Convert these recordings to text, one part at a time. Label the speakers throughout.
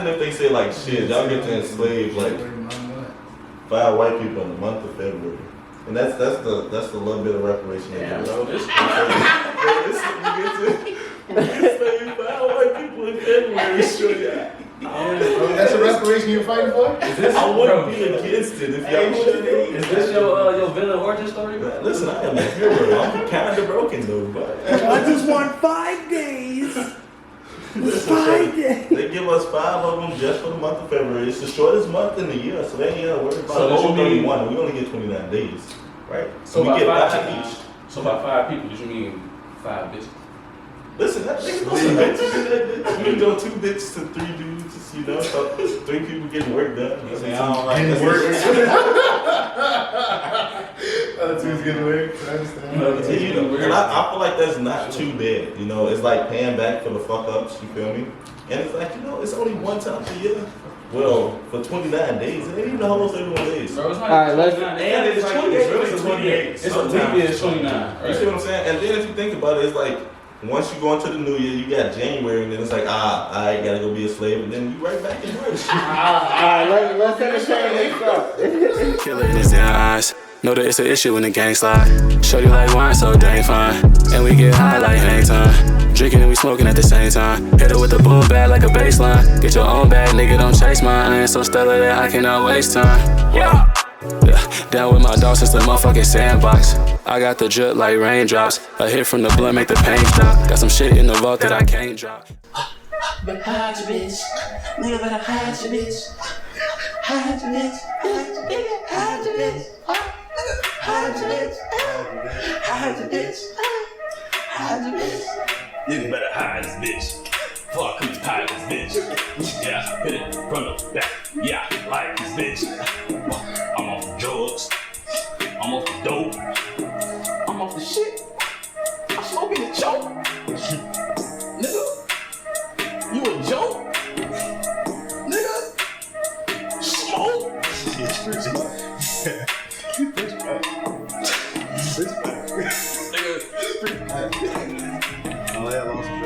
Speaker 1: imagine if they say like, shit, y'all get to enslave like 5 white people in the month of February. And that's the little bit of reparation.
Speaker 2: Yeah, bro, this
Speaker 1: you get to 5 white people in February, sure, yeah.
Speaker 3: That's a reparation you're fighting for?
Speaker 1: I wouldn't be against it if y'all should.
Speaker 2: Is this your villain origin story?
Speaker 1: Man, listen, I am a hero. I'm kind of broken though, but
Speaker 4: I just want 5 days. 5 days.
Speaker 1: They give us 5 of them just for the month of February. It's the shortest month in the year, so they ain't gotta worry about it. So 31. We only get 29 days, right?
Speaker 2: So
Speaker 1: we get 5 each.
Speaker 2: So by 5 people, you mean 5 bitches?
Speaker 1: Listen, that nigga know some bitches. We go 2 bitches to 3 dudes, you know, so 3 people getting work done.
Speaker 2: I don't like this.
Speaker 3: Other 2's getting work. I understand.
Speaker 1: And I feel like that's not too bad, you know. It's like paying back for the fuck ups, you feel me? And it's like, you know, it's only one time a year. Well, for 29 days, it ain't even the whole 31 days.
Speaker 2: Bro, it's not
Speaker 4: Alright, let's.
Speaker 1: And it's 28.
Speaker 2: It's 28. It's a weekend, it's 29.
Speaker 1: You see what I'm saying? And then if you think about it, it's like, once you go into the new year, you got January, and then it's like, I gotta go be a slave, and then you right back in work.
Speaker 4: Alright, let's finish saying this up.
Speaker 5: Killer in his damn eyes. Know that it's an issue when the gang slide. Shorty like wine, so dang fine. And we get high like hang time. Drinking and we smoking at the same time. Hit her with the boom bag like a baseline. Get your own bag, nigga, don't chase mine. I ain't so stellar that I cannot waste time. Yeah. Down with my dog since the motherfucking sandbox. I got the drip like raindrops. A hit from the blunt make the pain stop. Got some shit in the vault that I can't drop.
Speaker 6: Better hide your bitch. Nigga better hide your bitch. Hide your bitch. Hide your bitch. Hide your bitch. Hide your bitch. Hide your bitch.
Speaker 7: Nigga better hide this bitch. Before I come hide this bitch. Yeah, hit it from the back. Yeah, I like this bitch. I'm off the drugs. I'm off the dope. I'm off the shit. I'm smoking the choke. Nigga, you a joke? Nigga, smoke.
Speaker 3: Oh, yeah, lost the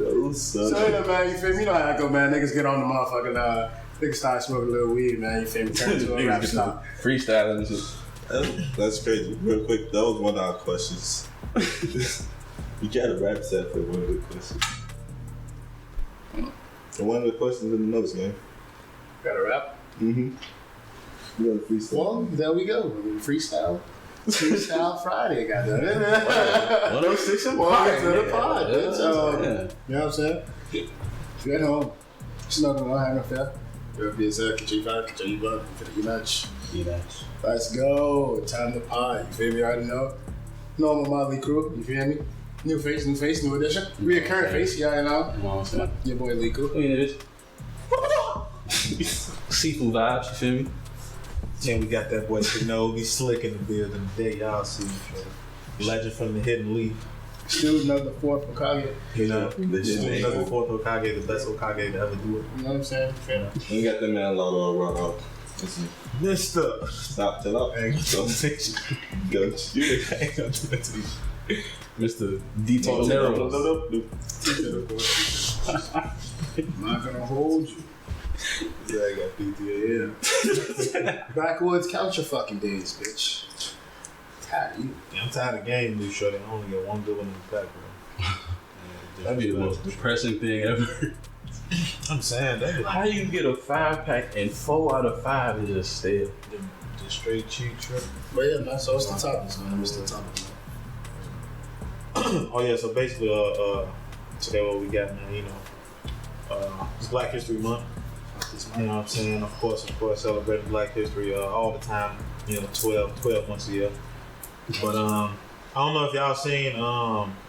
Speaker 1: No, son.
Speaker 3: So, man, you feel me? You know how I go, man. Niggas get on the motherfucking, niggas start smoking a little weed, man. You feel me? Turn into a rap star.
Speaker 2: Freestyling and shit.
Speaker 1: That's crazy. Real quick, that was one of our questions. You got a rap set for one of the questions. And one of the questions in the notes, man.
Speaker 3: Got a rap?
Speaker 1: Mm-hmm. You got a freestyle.
Speaker 3: Well, there we go. Freestyle. Freestyle Friday, goddamn.
Speaker 1: 106 and
Speaker 3: Welcome to the pod, bitch.
Speaker 2: Yeah.
Speaker 3: You know what I'm saying? If you're at home, snuggling on, having a fair. You'll be a get your vibe, get your bug, fit your lunch. Let's go. Time to pod. You feel me? You already know. Normal Motley crew. You feel me? New face, new edition. Reoccurring face. You already know. Your boy Lee Crew.
Speaker 2: Seafood vibes, you feel me?
Speaker 8: And we got that boy Shinobi Slick in the building today. Y'all see legend from the Hidden Leaf.
Speaker 3: Student of the 4th Hokage.
Speaker 8: You know, the student of the 4th Hokage, the best Hokage to ever do it.
Speaker 3: You know what I'm saying?
Speaker 1: We got that man Lolo run up.
Speaker 8: Mister.
Speaker 1: Stop, chill out.
Speaker 8: I ain't gonna take you. Don't shoot it. I ain't gonna do that to you.
Speaker 2: Mr. Detail Narrows.
Speaker 3: I'm not gonna hold you.
Speaker 8: Yeah, I got PTA.
Speaker 3: Yeah. Backwoods couch your fucking days, bitch. Tired of you.
Speaker 8: Yeah, I'm tired of game, dude. Shorty. I only get one good one in the back, bro.
Speaker 2: That'd be the most depressing thing ever.
Speaker 8: I'm saying that.
Speaker 2: How you get a 5-pack and 4 out of 5 is just stale?
Speaker 8: The straight cheap trip.
Speaker 3: But yeah, man, so it's the topics, man. It's the topics, man.
Speaker 8: Oh yeah, so basically, today what we got, man, you know, it's Black History Month. You know what I'm saying? Of course, celebrating Black History all the time. You know, 12 months a year. But I don't know if y'all seen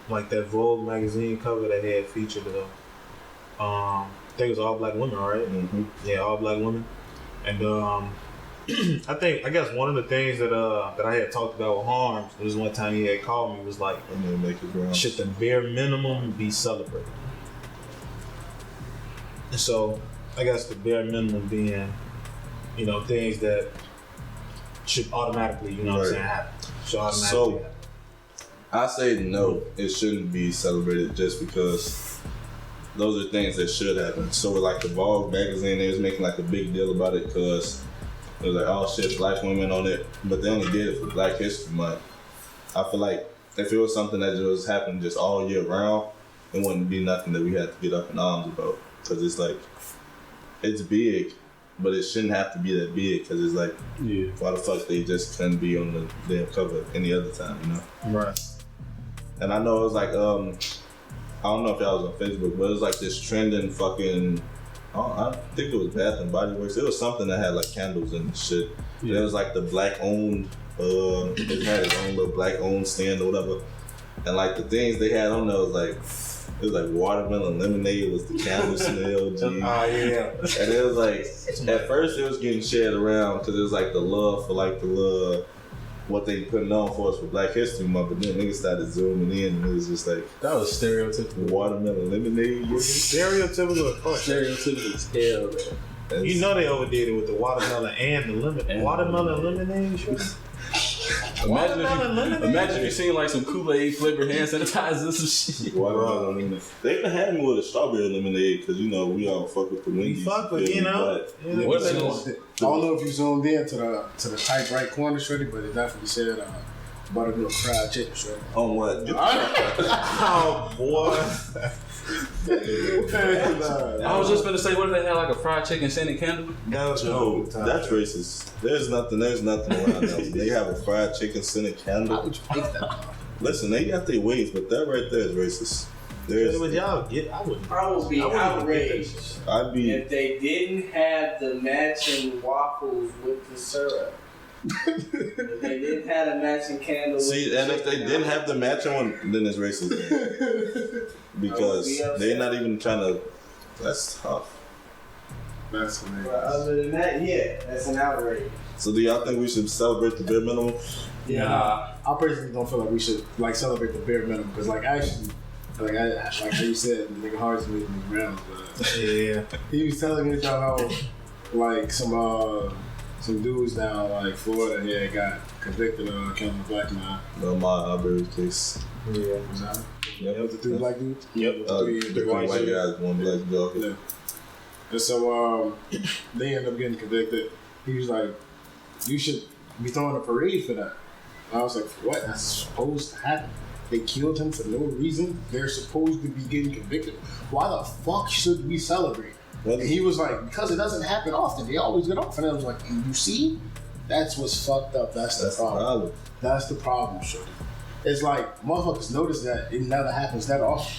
Speaker 8: like that Vogue magazine cover that had featured I think it was all black women, right?
Speaker 1: Mm-hmm.
Speaker 8: Yeah, all black women. And I guess one of the things that I had talked about with Harms was one time he had called me was like, should the bare minimum be celebrated? And so I guess the bare minimum being, you know, things that should automatically, you know what I'm saying, happen. Should automatically happen.
Speaker 1: I say no, it shouldn't be celebrated just because those are things that should happen. So with like the Vogue magazine, they was making like a big deal about it because it was like, oh shit, black women on it, but they only did it for Black History Month. I feel like if it was something that just happened just all year round, it wouldn't be nothing that we had to get up in arms about. Because it's like, it's big, but it shouldn't have to be that big. Because it's like, why the fuck they just couldn't be on the damn cover any other time, you know?
Speaker 8: Right.
Speaker 1: And I know it was like, I don't know if y'all was on Facebook, but it was like this trending fucking, I think it was Bath and Body Works. It was something that had like candles and shit. Yeah. It was like the black owned, it had its own little black owned stand or whatever. And like the things they had on there was like, it was like watermelon lemonade was the candle smell, G.
Speaker 8: Oh yeah.
Speaker 1: And it was like, at first it was getting shared around because it was like the love for like the little, what they putting on for us for Black History Month, but then niggas started zooming in and it was just like,
Speaker 2: that was stereotypical.
Speaker 1: Watermelon lemonade.
Speaker 8: Stereotypical.
Speaker 2: Stereotypical as hell, man.
Speaker 8: You know they overdid it with the watermelon and the lemon. Watermelon lemonade, sure.
Speaker 2: Imagine if you seen like some Kool-Aid flavored hand sanitizer and some shit.
Speaker 1: Watermelon lemonade. They even had me with a strawberry lemonade because you know we all fuck with the Wendy's.
Speaker 8: We fuck with, you know.
Speaker 3: I don't know if you zoomed in to the tight right corner, shorty, but it definitely said buttermilk fried chicken, shorty.
Speaker 1: On what?
Speaker 8: Oh boy.
Speaker 2: I was just gonna say, what if they had like a fried chicken scented candle?
Speaker 1: That's racist. There's nothing around them. They have a fried chicken scented candle.
Speaker 3: How would you make that?
Speaker 1: Listen, they got their ways, but that right there is racist.
Speaker 8: Would y'all get? I would
Speaker 6: be outraged if they didn't have the matching waffles with the syrup. If they didn't have a matching candle.
Speaker 1: See, and if they didn't have the matching one, then it's racist. Because they're not even trying to. That's tough.
Speaker 3: That's hilarious.
Speaker 6: But other than that, yeah, that's an outrage.
Speaker 1: So do y'all think we should celebrate the bare minimum?
Speaker 3: Yeah. I personally don't feel like we should like celebrate the bare minimum because like actually, like how you said, the nigga Hart's making me rounds, but
Speaker 8: yeah,
Speaker 3: he was telling me how like some dudes down like Florida here got convicted of killing a black man.
Speaker 1: No, my Aubrey case.
Speaker 3: Yeah. Was that?
Speaker 1: Yep.
Speaker 3: Was the three black dudes?
Speaker 1: Yep. Three white guys, one black dog.
Speaker 3: Yeah. And so they ended up getting convicted. He was like, "You should be throwing a parade for that." I was like, "What? That's supposed to happen. They killed him for no reason. They're supposed to be getting convicted. Why the fuck should we celebrate?" And he was like, "Because it doesn't happen often. They always get off." And I was like, "And you see, that's what's fucked up. That's the problem. That's the problem, shorty. It's like motherfuckers notice that it never happens that often.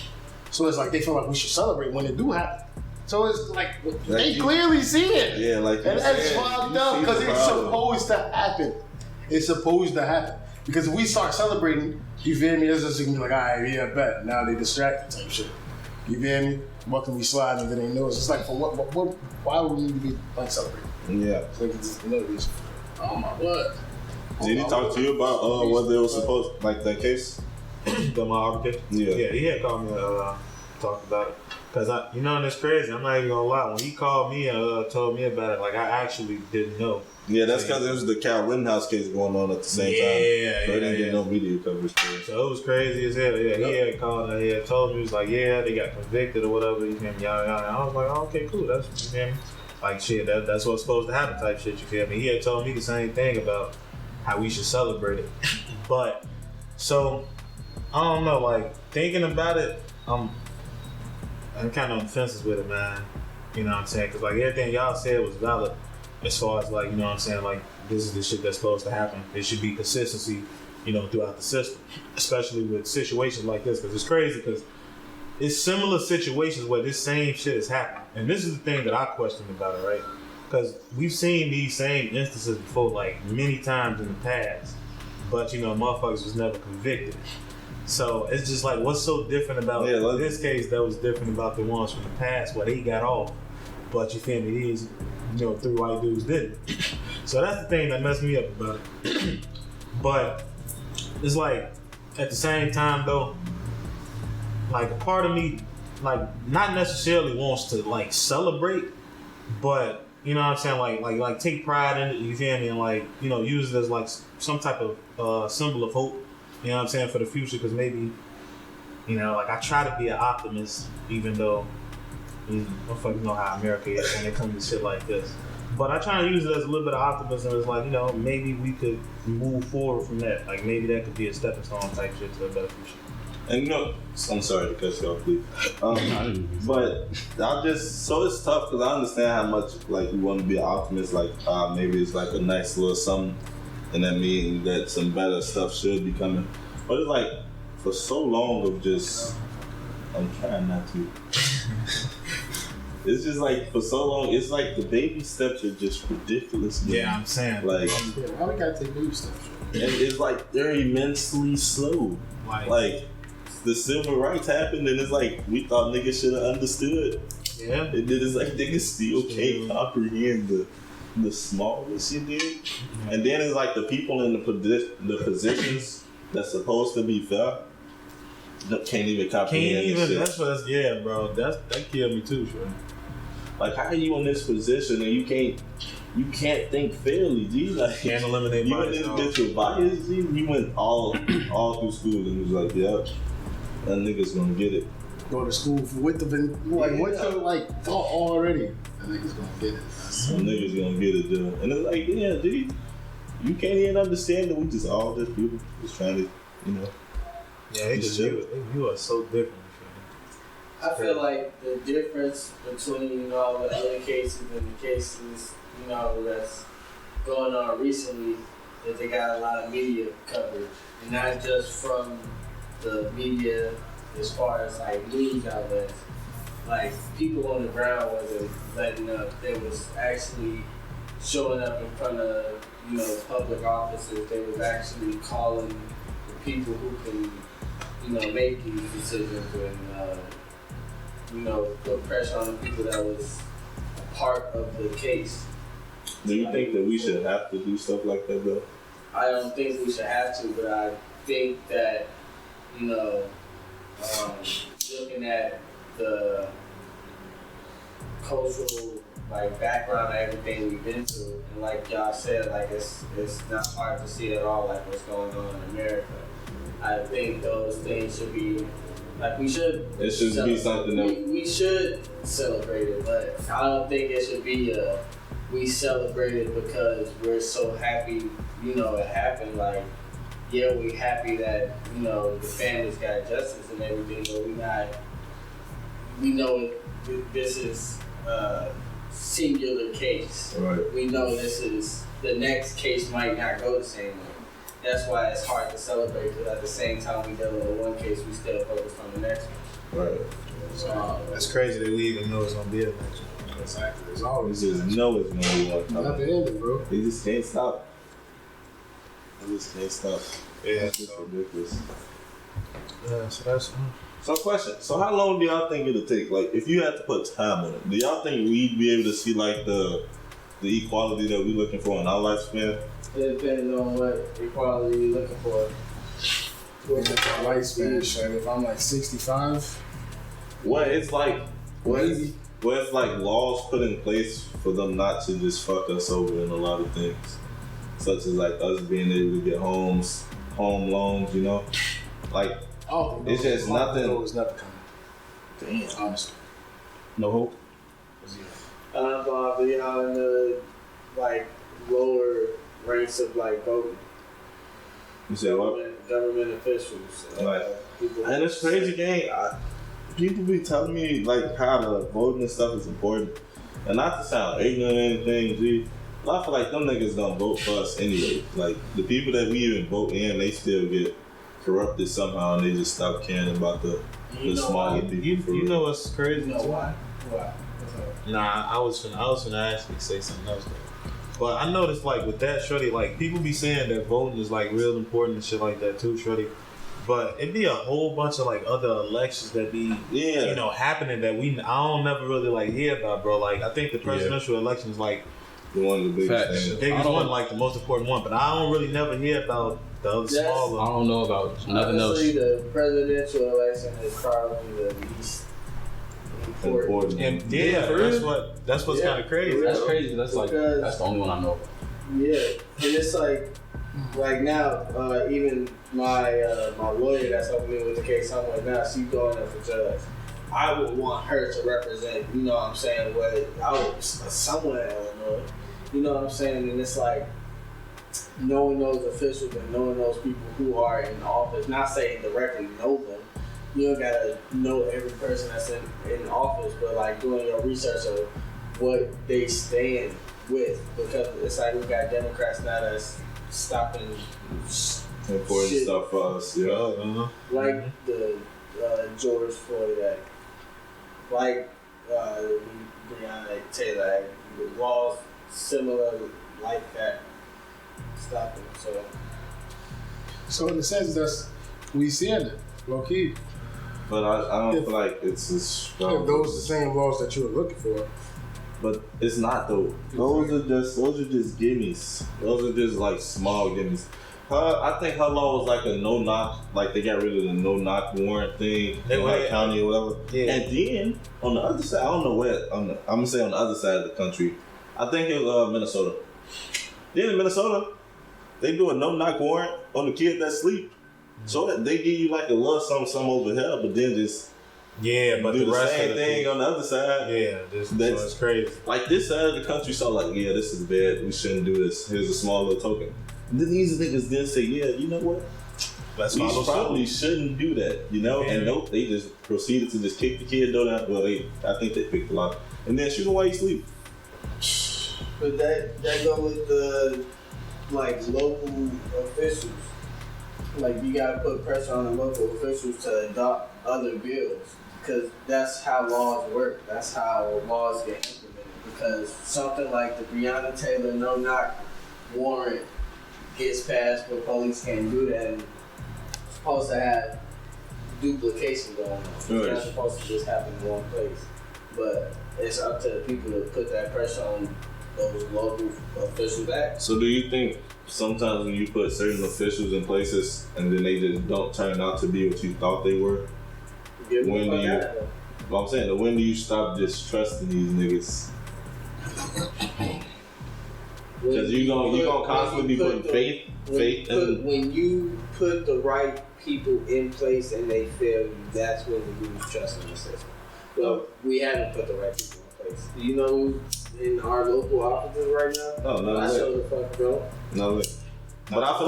Speaker 3: So it's like they feel like we should celebrate when it do happen. So it's like they clearly see it.
Speaker 1: Yeah, like
Speaker 3: and that's fucked up because it's supposed to happen. It's supposed to happen because if we start celebrating, you feel me? It's just gonna be like, all right, yeah, bet. Now they distracted type shit. You feel me? What can we slide into their nose? It's like for what? Why would we need to be like celebrating?
Speaker 1: Yeah.
Speaker 3: It's like it's another reason. Oh my what?
Speaker 1: Did he talk to you about whether it was supposed like that case?
Speaker 8: The Aubrey case? Yeah, he had called me talk about it. Cause you know, and it's crazy. I'm not even gonna lie. When he called me and told me about it, like I actually didn't know.
Speaker 1: Yeah, that's because it was the Cal Rittenhouse case going on at the same time. So they didn't get no media coverage for it.
Speaker 8: So it was crazy as hell. Yeah, he had called and he had told me, he was like, yeah, they got convicted or whatever. You feel me? Yada yada. I was like, oh, okay, cool. That's, you feel me? Like shit, that's what's supposed to happen type shit. You feel me? He had told me the same thing about how we should celebrate it. But so I don't know. Like thinking about it, I'm kind of on the fences with it, man. You know what I'm saying? Because like everything y'all said was valid as far as like, you know what I'm saying? Like this is the shit that's supposed to happen. There should be consistency, you know, throughout the system, especially with situations like this. Because it's crazy because it's similar situations where this same shit has happened. And this is the thing that I question about it, right? Because we've seen these same instances before, like many times in the past, but you know, motherfuckers was never convicted. So it's just like, what's so different about this case that was different about the ones from the past where they got off, but you feel me, these, you know, three white dudes didn't. So that's the thing that messed me up about it. But it's like, at the same time though, like a part of me, like not necessarily wants to like celebrate, but you know what I'm saying, like take pride in it, you feel me, and like, you know, use it as like some type of symbol of hope. You know what I'm saying, for the future, because maybe, you know, like I try to be an optimist, even though motherfuckers know how America is when it comes to shit like this. But I try to use it as a little bit of optimism. It's like, you know, maybe we could move forward from that. Like maybe that could be a stepping stone type shit to a better future.
Speaker 1: And you know, I'm sorry to cut you off, please. But I just, so it's tough because I understand how much like you want to be an optimist. Like maybe it's like a nice little something, and that means that some better stuff should be coming. But it's like for so long of just, I'm trying not to. It's just like for so long, it's like the baby steps are just ridiculous. Man.
Speaker 8: Yeah, I'm saying.
Speaker 1: Like,
Speaker 3: why we gotta take baby steps?
Speaker 1: And it's like they're immensely slow. Like the civil rights happened, and it's like we thought niggas should have understood.
Speaker 8: Yeah.
Speaker 1: And then it's like niggas still can't comprehend the smallness you did. And then it's like the people in the positions that's supposed to be fair can't even comprehend.
Speaker 8: Shit. Bro. That killed me too, sure.
Speaker 1: Like, how are you in this position and you can't think fairly, G? Like,
Speaker 8: can't eliminate bias.
Speaker 1: You went this bitch with bias, G. You went all through school and was like, yeah, that nigga's gonna get it.
Speaker 3: Go to school with the what's your like thought already? That nigga's gonna get it.
Speaker 1: Some niggas gonna get it, Joe. And it's like, yeah, G, you can't even understand that we just all just people just trying to, you know.
Speaker 8: Yeah, you are so different.
Speaker 6: I feel like the difference between, you know, the other cases and the cases, you know, that's going on recently, that they got a lot of media coverage. And not just from the media as far as like news outlets. Like people on the ground wasn't letting up. They was actually showing up in front of, you know, public offices. They was actually calling the people who can, you know, make these decisions and, you know, put pressure on the people that was a part of the case.
Speaker 1: Do you think that we should have to do stuff like that, though?
Speaker 6: I don't think we should have to, but I think that, you know, looking at the cultural like background of everything we've been through, and like y'all said, like it's not hard to see at all like what's going on in America. I think those things should be like we should.
Speaker 1: It should be something that
Speaker 6: we should celebrate it, but I don't think it should be we celebrate it because we're so happy, you know, it happened. Like, yeah, we happy that, you know, the families got justice and everything, but we know this is a singular case.
Speaker 1: Right.
Speaker 6: We know this is, the next case might not go the same way. That's why it's hard to celebrate, because at the same time we deal with one case, we still focus on the next one.
Speaker 1: Right.
Speaker 6: So,
Speaker 8: that's crazy that we even know it's gonna be a next one.
Speaker 3: Exactly. There's always
Speaker 1: just know it's gonna be one.
Speaker 3: Not the end, bro.
Speaker 1: They just can't stop. They just can't stop.
Speaker 8: Yeah,
Speaker 1: that's just ridiculous.
Speaker 8: Yeah, so that's.
Speaker 1: So question. So how long do y'all think it'll take? Like, if you had to put time on it, do y'all think we'd be able to see like the equality that we're looking for in our lifespan?
Speaker 6: It depends on what equality you're looking for.
Speaker 3: What's my lifespan, Shane? If I'm like 65,
Speaker 1: what it's like? Where it's like laws put in place for them not to just fuck us over in a lot of things, such as like us being able to get home loans, you know, like it's just nothing.
Speaker 3: It's never coming. Damn, honestly,
Speaker 1: no hope.
Speaker 6: But y'all in the like lower ranks of like voting.
Speaker 1: You said what?
Speaker 6: Government officials.
Speaker 1: Right. And it's crazy, gang. People be telling me like how the voting and stuff is important, and not to sound ignorant or anything, G. I feel like them niggas don't vote for us anyway. Like the people that we even vote in, they still get corrupted somehow, and they just stop caring about the smaller people.
Speaker 8: You know what's crazy?
Speaker 6: You know why? Why?
Speaker 8: Nah, I was finna actually say something else though. But I noticed like with that, shorty, like people be saying that voting is like real important and shit like that too, shorty. But it'd be a whole bunch of like other elections that be, you know, happening that I don't never really like hear about, bro. Like I think the presidential election is like
Speaker 1: one of the biggest,
Speaker 8: the biggest one, like the most important one. But I don't really never hear about the other smaller.
Speaker 2: I don't know about nothing else.
Speaker 6: Honestly, the presidential election is probably the least important.
Speaker 8: And that's what's kind of crazy.
Speaker 2: That's crazy. That's like that's the only one I know.
Speaker 6: Yeah, and it's like
Speaker 3: Like now, even my lawyer that's helping me with the case somewhere now, she's going up for judge. I would want her to represent, you know what I'm saying, somewhere in Illinois. You know what I'm saying? And it's like knowing those officials and knowing those people who are in office, not saying directly know them. You don't gotta know every person that's in office, but like doing your research of what they stand with, because it's like we got Democrats now that's stopping
Speaker 1: important
Speaker 3: shit.
Speaker 1: stuff for us, yeah.
Speaker 3: Like the George Floyd Act, like Breonna Taylor Act, the laws similar like that, stopping. So
Speaker 9: in the sense that's we seeing it, low key.
Speaker 1: But I don't feel like it's as strong.
Speaker 9: If those are the same laws that you were looking for.
Speaker 1: But it's not though. Those are just gimmies. Those are just like small gimmies. I think her law was like a no knock, like they got rid of the no knock warrant thing in her county or whatever. Yeah. And then on the other side, I don't know where. I'm gonna say on the other side of the country. I think it was Minnesota. Then in Minnesota, they do a no knock warrant on the kid that sleep. So that they give you like a little something over here, but then just
Speaker 8: but
Speaker 1: do
Speaker 8: the
Speaker 1: the
Speaker 8: rest
Speaker 1: same
Speaker 8: of the
Speaker 1: thing on the other side.
Speaker 8: Yeah, so it's crazy.
Speaker 1: Like this side of the country saw like, yeah, this is bad. We shouldn't do this. Here's a small little token. And then these niggas then say, yeah, you know what? We probably shouldn't do that, you know? And nope, they just proceeded to just kick the kid down. Well, I think they picked a lot. And then shoot him while you sleep.
Speaker 3: but that go with the like local officials. Like you gotta put pressure on the local officials to adopt other bills, because that's how laws work. That's how laws get implemented. Because something like the Breonna Taylor no knock warrant gets passed, but police can't do that. And it's supposed to have duplication going on. It's not supposed to just happen in one place. But it's up to the people to put that pressure on those local officials back.
Speaker 1: So do you think sometimes when you put certain officials in places and then they just don't turn out to be what you thought they were? When do you stop just trusting these niggas? Because you're gonna constantly be putting faith in.
Speaker 3: When you put the right people in place and they fail you, that's when you lose trust in the system. Well, we haven't put the right people in place. Do you know who's in our local offices right now?
Speaker 1: Oh, no,
Speaker 3: I sure the fuck don't.
Speaker 1: No way. But I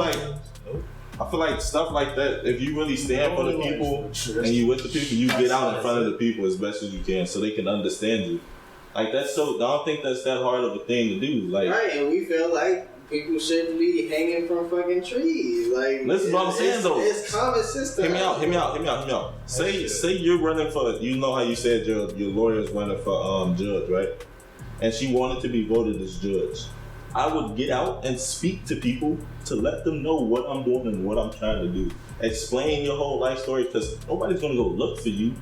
Speaker 1: feel like stuff like that, if you really stand for the people and you with the people, you get out in front of the people as best as you can so they can understand you. Like I don't think that's that hard of a thing to do. Like,
Speaker 3: right, and we feel like people shouldn't be hanging from fucking trees. Like,
Speaker 1: listen, what I'm saying though.
Speaker 3: It's common sense.
Speaker 1: Hear me out. Say you're running for, you know how you said your lawyer's running for judge, right? And she wanted to be voted as judge. I would get out and speak to people to let them know what I'm doing and what I'm trying to do. Explain your whole life story, because nobody's gonna go look for you.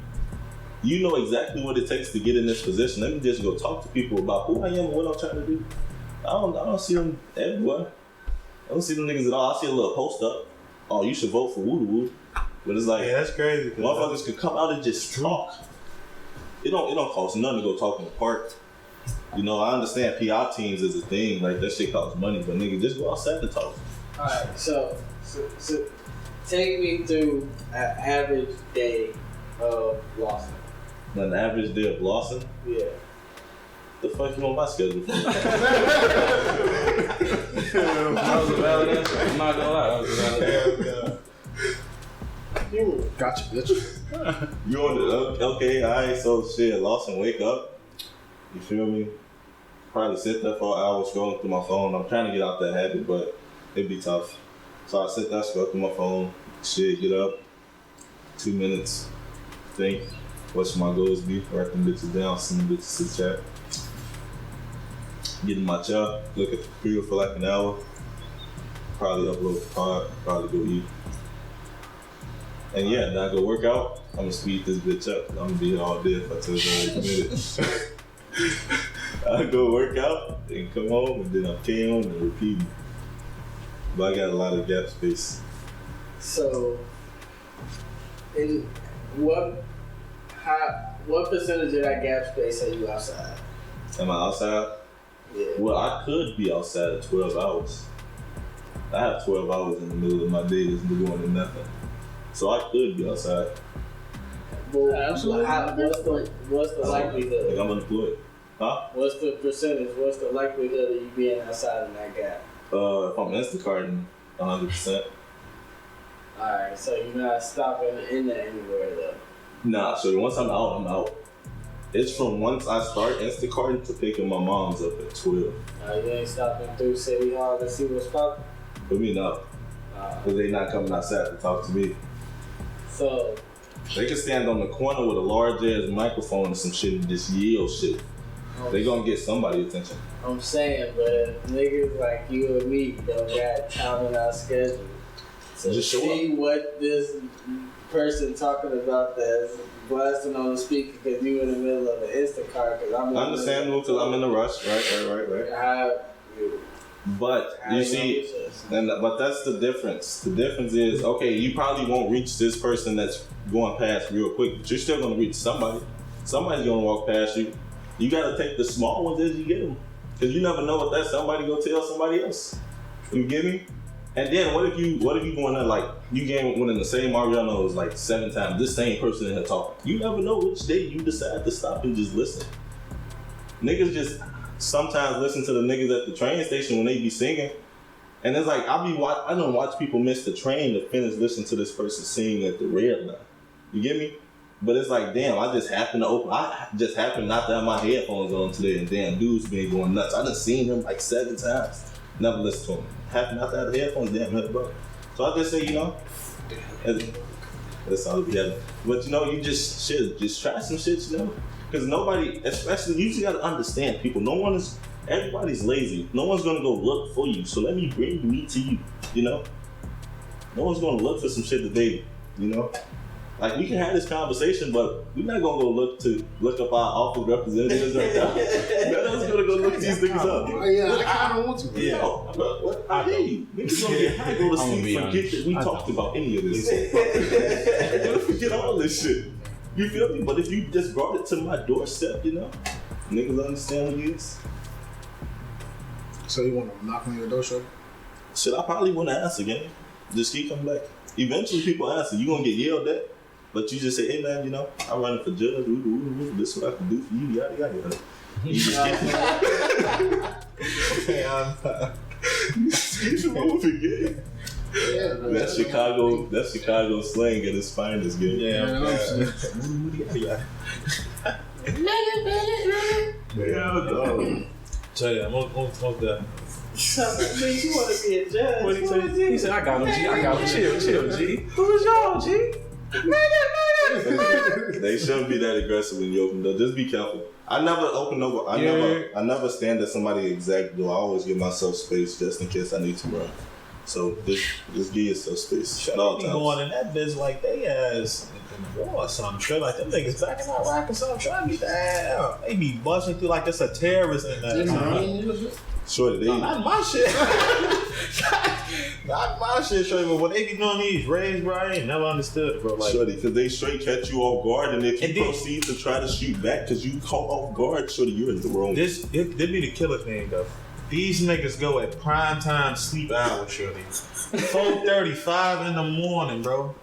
Speaker 1: You know exactly what it takes to get in this position. Let me just go talk to people about who I am and what I'm trying to do. I don't see them everywhere. I don't see them niggas at all. I see a little post up. Oh, you should vote for woo-woo. But it's like,
Speaker 8: yeah, that's crazy.
Speaker 1: Motherfuckers could come out and just talk. It don't cost nothing to go talk in the park. You know, I understand PR teams is a thing. Like, that shit costs money. But nigga, just go outside and talk.
Speaker 3: Alright, so take me through an average day of Lawson.
Speaker 1: An average day of Lawson?
Speaker 3: Yeah.
Speaker 1: The fuck you on my schedule for?
Speaker 2: That was a valid answer. I'm not gonna lie. That was a valid answer.
Speaker 9: Gotcha, bitch.
Speaker 1: You on the, okay, alright, so shit, Lawson, wake up. You feel me? Probably sit there for an hour scrolling through my phone. I'm trying to get out that habit, but it'd be tough. So I sit there, scroll through my phone, shit, get up, 2 minutes, think, what should my goals be? Write them bitches down, send them bitches to chat. Get in my chair, look at the computer for like an hour, probably upload the pod, probably go eat. And yeah, then I go work out. I'm gonna speed this bitch up. I'm gonna be here all day if I tell you I'm committed. I go work out and come home and then I'm on and repeat. But I got a lot of gap space.
Speaker 3: So, in what percentage of that gap space are you outside?
Speaker 1: Am I outside?
Speaker 3: Yeah.
Speaker 1: Well, I could be outside at 12 hours. I have 12 hours in the middle of my day just doing nothing. So I could be outside.
Speaker 6: What's the likelihood?
Speaker 1: Like I'm unemployed. Huh?
Speaker 6: What's the percentage? What's the likelihood of you being outside in that gap?
Speaker 1: If I'm Instacarting, 100%.
Speaker 6: Alright, so you're not stopping in there anywhere though.
Speaker 1: Nah, so once I'm out, I'm out. It's from once I start Instacarting to picking my mom's up at 12.
Speaker 6: You ain't stopping through City Hall to see what's popping?
Speaker 1: For me, no. Because they not coming outside to talk to me.
Speaker 6: So
Speaker 1: they can stand on the corner with a large ass microphone and some shit and just yell shit. They gonna get somebody's attention.
Speaker 6: I'm saying, but niggas like you and me don't got time in our schedule. So
Speaker 1: Just show
Speaker 6: see what this person talking about that's blasting on the speaker because you in the middle of an Instacart. Because I'm
Speaker 1: Understandable because I'm in a rush. Right. But you see, but that's the difference. The difference is, okay, you probably won't reach this person that's going past real quick, but you're still gonna reach somebody. Somebody's gonna walk past you. You gotta take the small ones as you get them, because you never know what that somebody gonna tell somebody else. You get me? And then what if you going there like you game one in the same Mariano's like 7 times, this same person in here talking. You never know which day you decide to stop and just listen. Niggas just sometimes listen to the niggas at the train station when they be singing. And it's like I don't watch people miss the train to finish listening to this person sing at the red line. You get me? But it's like, damn, I just happened not to have my headphones on today, and damn, dude's been going nuts. I done seen him like 7 times. Never listened to him. Happened not to have the headphones, damn, hit bro. So I just say, you know, that's all together. But you know, you just try some shit, you know? Because nobody, especially, you just gotta understand people. Everybody's lazy. No one's gonna go look for you. So let me bring me to you, you know? No one's gonna look for some shit that they, you know? Like, we can have this conversation, but we're not gonna go look up our office representatives right now. None of us gonna go look these niggas up.
Speaker 3: Yeah, I kinda want to.
Speaker 1: Yeah. What? I hear you. Niggas gonna get high, go to sleep, forget that we talked about any of this. They're gonna forget all this shit. You feel me? But if you just brought it to my doorstep, you know, niggas understand what it is.
Speaker 3: So you want to knock on your door, shorty?
Speaker 1: Shit, I probably wouldn't answer, gang. Just keep coming back. Eventually, people answer. You gonna get yelled at, but you just say, "Hey, man, you know, I'm running for judge. This is what I can do for you. Yada yada yada." You just get you won't forget.
Speaker 3: Yeah,
Speaker 1: That's Chicago slang at its finest, gang.
Speaker 8: Yeah, tell you, I'm on that.
Speaker 6: You want to be a judge?
Speaker 2: What did he say? He said, I got him, G. I got him. Chill, G. Who is y'all, G?
Speaker 1: They shouldn't be that aggressive when you open the door. Just be careful. I never open over. I never stand at somebody's exact door. I always give myself space just in case I need to run. So just give yourself space.
Speaker 8: Shut up. Going in that bitch like they ass in the war or something. Straight like them niggas backing out rock or something. Trying to get down. They be busting through like it's a terrorist in there.
Speaker 1: Shorty, they
Speaker 8: not my shit. Not my shit, Shorty. But when they be doing these raids, bro, I ain't never understood it, bro. Like,
Speaker 1: Shorty, because they straight catch you off guard, and if you proceed to try to shoot back because you caught off guard, Shorty, you're in the wrong.
Speaker 8: This be the killer thing, though. These niggas go at prime time sleep hours, Shorty. 4:35 in the morning, bro.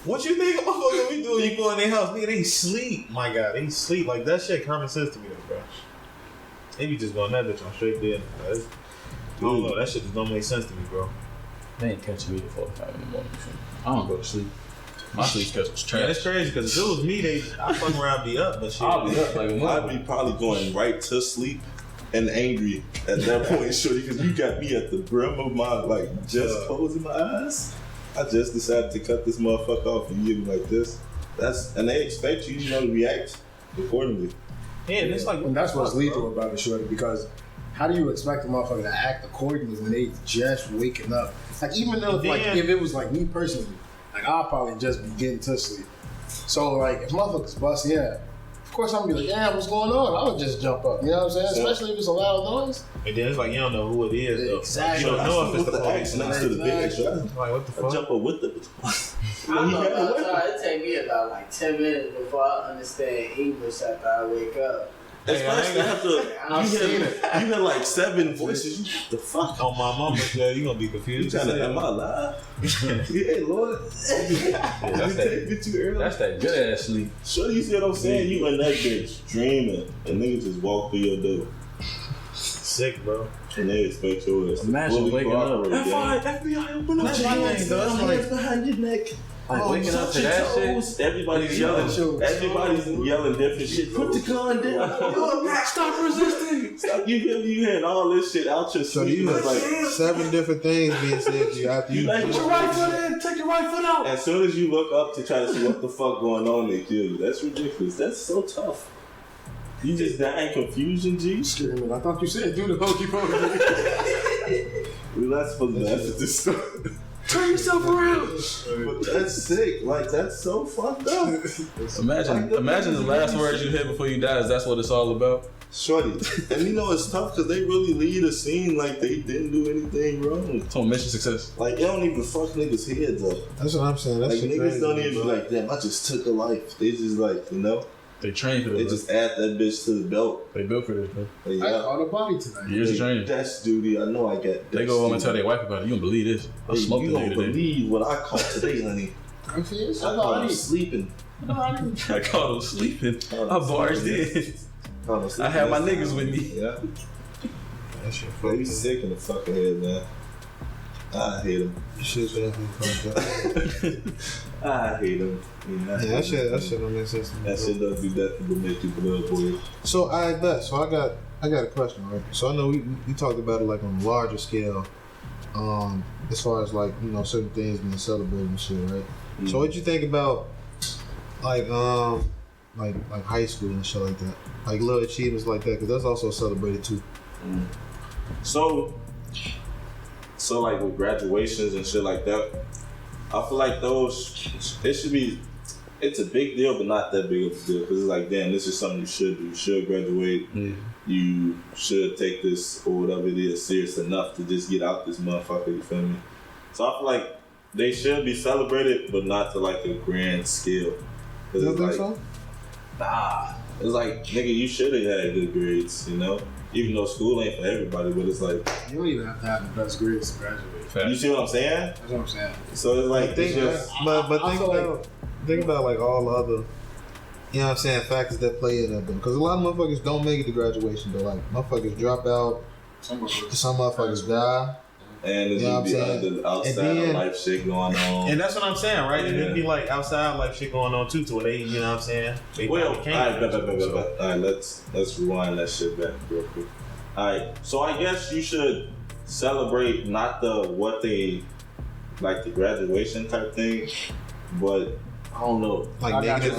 Speaker 8: What you think motherfuckers be doing? You go in their house, nigga, they sleep. My God, they sleep. Like, that shit common sense to me, though, bro. They be just going that bitch on straight dead. I don't know, that shit just don't make sense to me, bro.
Speaker 2: They ain't catching me at 4:05 in the morning. I don't go to sleep. My sleep schedule's trash.
Speaker 8: Yeah, it's crazy because if it was me, I fucking around be up, but shit.
Speaker 2: I'll be up like a
Speaker 1: I'd be probably going right to sleep and angry at that point, Shorty, because you got me at the brim of my, like, just closing my eyes. I just decided to cut this motherfucker off and give me like this. And they expect you, to react accordingly.
Speaker 8: Yeah, it's like,
Speaker 3: and that's what's lethal about it, shorty, because how do you expect a motherfucker to act accordingly when they just waking up? Like, even though, if it was like me personally, like, I'll probably just be getting to sleep. So, like, if motherfuckers bust in, of course I'm gonna be like, yeah, what's going on? I would just jump up, you know what I'm saying? Especially if it's a loud noise.
Speaker 8: And then it's like, you don't know who it is, though.
Speaker 3: Exactly.
Speaker 8: You don't know if it's the police.
Speaker 1: Next to the bed.
Speaker 8: Like, what the fuck?
Speaker 1: I jump up with the
Speaker 6: it take me about like 10 minutes before I understand English after I wake up.
Speaker 1: Especially after
Speaker 3: I've seen it.
Speaker 1: you had like 7 voices. You, what the fuck?
Speaker 8: On my mama, yeah, you gonna be confused.
Speaker 1: You trying to am I alive? Yeah, Lord.
Speaker 2: That's that good ass sleep.
Speaker 1: Sure, you see what I'm saying? You in that bitch dreaming, and niggas just walk through your door.
Speaker 8: Sick, bro.
Speaker 1: And they expect your ass to
Speaker 2: Imagine
Speaker 1: fully
Speaker 2: waking up.
Speaker 1: cooperate, gang.
Speaker 2: FBI, open up
Speaker 8: That's
Speaker 2: your
Speaker 8: my
Speaker 2: hands.
Speaker 8: thing, though. It's like,
Speaker 1: behind your neck.
Speaker 2: Like waking up to that shit.
Speaker 1: Everybody's yelling. Everybody's yelling different shit. Put the gun down.
Speaker 2: Stop resisting.
Speaker 1: Stop. You hearing all this shit out your
Speaker 10: So
Speaker 1: sleep.
Speaker 10: you
Speaker 1: It's
Speaker 10: have
Speaker 1: like,
Speaker 10: 7 different things being said to you after you.
Speaker 1: like,
Speaker 2: Put your right foot in. Take your right foot out.
Speaker 1: as soon as you look up to try to see what the fuck going on, they kill you. That's ridiculous. That's so tough. You just die in confusion, G.
Speaker 3: Screaming. I thought you said do the hokey pokey.
Speaker 1: We're not supposed to laugh at this stuff.
Speaker 2: Turn yourself around.
Speaker 1: But that's sick. Like, that's so fucked up.
Speaker 2: Imagine the last words you hear before you die. Is that's what it's all about?
Speaker 1: Shorty. And you know it's tough because they really lead a scene like they didn't do anything wrong.
Speaker 2: It's on mission success.
Speaker 1: Like, they don't even fuck niggas' heads up.
Speaker 10: That's what I'm saying. That's
Speaker 1: Like, niggas don't even be like, damn, I just took a life. They just like, you know,
Speaker 2: They train for
Speaker 1: they
Speaker 2: this.
Speaker 1: just add that bitch to the belt.
Speaker 2: They built for this, bro.
Speaker 1: Like,
Speaker 3: I
Speaker 1: yeah,
Speaker 3: caught a body tonight.
Speaker 2: Years of training.
Speaker 1: that's duty. I know I got.
Speaker 2: They go home and tell their wife about it. You don't believe this. I
Speaker 1: Hey,
Speaker 2: smoked
Speaker 1: you
Speaker 2: the
Speaker 1: don't
Speaker 2: nigga today.
Speaker 1: believe what I caught today, honey.
Speaker 3: Okay, it's a
Speaker 1: I caught him
Speaker 3: body.
Speaker 1: sleeping.
Speaker 2: I caught him sleeping. I barged in. I had my niggas with me.
Speaker 1: Yeah.
Speaker 10: That shit
Speaker 1: Bro,
Speaker 10: fucked
Speaker 1: he's
Speaker 10: up.
Speaker 1: sick in the fucking head, man. I hate him.
Speaker 10: Shit definitely fucked up.
Speaker 1: I hate him.
Speaker 10: Yeah, that shit don't make sense to me.
Speaker 1: That shit does do that to make you blood boy.
Speaker 10: So I bet. So I got a question, right? So I know we talked about it like on a larger scale, as far as like, you know, certain things being celebrated and shit, right?
Speaker 1: Mm-hmm.
Speaker 10: So what you think about like high school and shit like that, like little achievements like that, because that's also celebrated too.
Speaker 1: So like with graduations and shit like that, I feel like those, it should be, it's a big deal, but not that big of a deal. Because it's like, damn, this is something you should do. You should graduate.
Speaker 2: Yeah.
Speaker 1: You should take this or whatever it is serious enough to just get out this motherfucker, you feel me? So I feel like they should be celebrated, but not to like a grand scale.
Speaker 10: You don't think
Speaker 1: like,
Speaker 10: so?
Speaker 1: nah. It's like, nigga, you should have had good grades, you know? Even though school ain't for everybody, but it's like,
Speaker 3: You don't even have to have the best grades to graduate.
Speaker 1: you see what I'm saying?
Speaker 3: That's what I'm saying.
Speaker 1: So it's like,
Speaker 10: Think,
Speaker 1: it's just,
Speaker 10: but
Speaker 3: I
Speaker 10: think
Speaker 3: feel
Speaker 10: about like all the other, you know what I'm saying, factors that play into them. Because a lot of motherfuckers don't make it to graduation, though. Like motherfuckers drop out, some motherfuckers die.
Speaker 1: and it's
Speaker 10: You know
Speaker 1: just
Speaker 10: what I'm
Speaker 1: be
Speaker 10: saying?
Speaker 1: outside
Speaker 10: And then-
Speaker 1: of life shit going on.
Speaker 8: And that's what I'm saying, right? And
Speaker 1: Yeah.
Speaker 8: it'd be like outside like shit going on too, to where they, you know what I'm saying? They
Speaker 1: Well,
Speaker 8: probably
Speaker 1: alright,
Speaker 8: can't.
Speaker 1: alright, let's rewind that shit back real quick. Alright, so I guess you should celebrate not the what they like the graduation type thing, but I don't know.
Speaker 10: Like
Speaker 3: I got
Speaker 10: negative,
Speaker 1: It's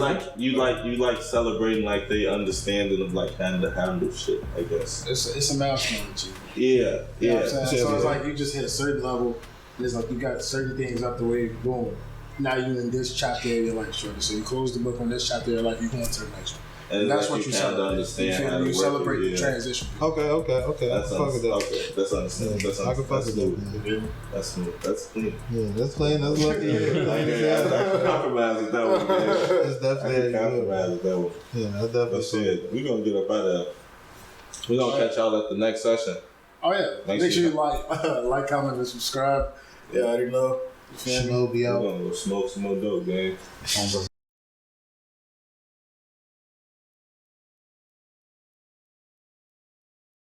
Speaker 1: like you like celebrating like they understanding of like how to handle shit, I guess.
Speaker 3: It's a milestone with you.
Speaker 1: Yeah,
Speaker 3: You know
Speaker 1: yeah.
Speaker 3: what I'm saying? So it's like you just hit a certain level, and it's like you got certain things out the way, boom. Now you're in this chapter of your life, shorty. So you close the book on this chapter of your life, you go into the next one.
Speaker 1: And
Speaker 3: That's
Speaker 1: like
Speaker 3: what you
Speaker 1: kinda
Speaker 3: celebrate.
Speaker 1: understand how to
Speaker 3: You
Speaker 1: work
Speaker 3: celebrate
Speaker 1: it,
Speaker 3: the
Speaker 1: yeah.
Speaker 3: transition.
Speaker 10: Okay.
Speaker 1: That's
Speaker 10: Fuck with that.
Speaker 1: okay. That's understandable.
Speaker 10: Yeah,
Speaker 1: That's
Speaker 10: I can fuck
Speaker 1: that's
Speaker 10: with that.
Speaker 1: smooth.
Speaker 10: Man.
Speaker 1: That's smooth. That's clean.
Speaker 10: Yeah, that's plain. That's lucky.
Speaker 1: I can compromise with that one, man.
Speaker 10: It's
Speaker 1: I
Speaker 10: definitely
Speaker 1: can compromise with that one.
Speaker 10: Yeah, that's
Speaker 1: But
Speaker 10: definitely.
Speaker 1: shit, we gonna get up out of there. We gonna catch y'all at the next session.
Speaker 3: Oh yeah.
Speaker 1: Make
Speaker 3: Make
Speaker 1: sure
Speaker 3: sure you like, comment, and subscribe. Yeah, I already know. You feel me?
Speaker 10: Shinobi
Speaker 1: We're
Speaker 10: out.
Speaker 1: gonna go smoke some more dope, gang.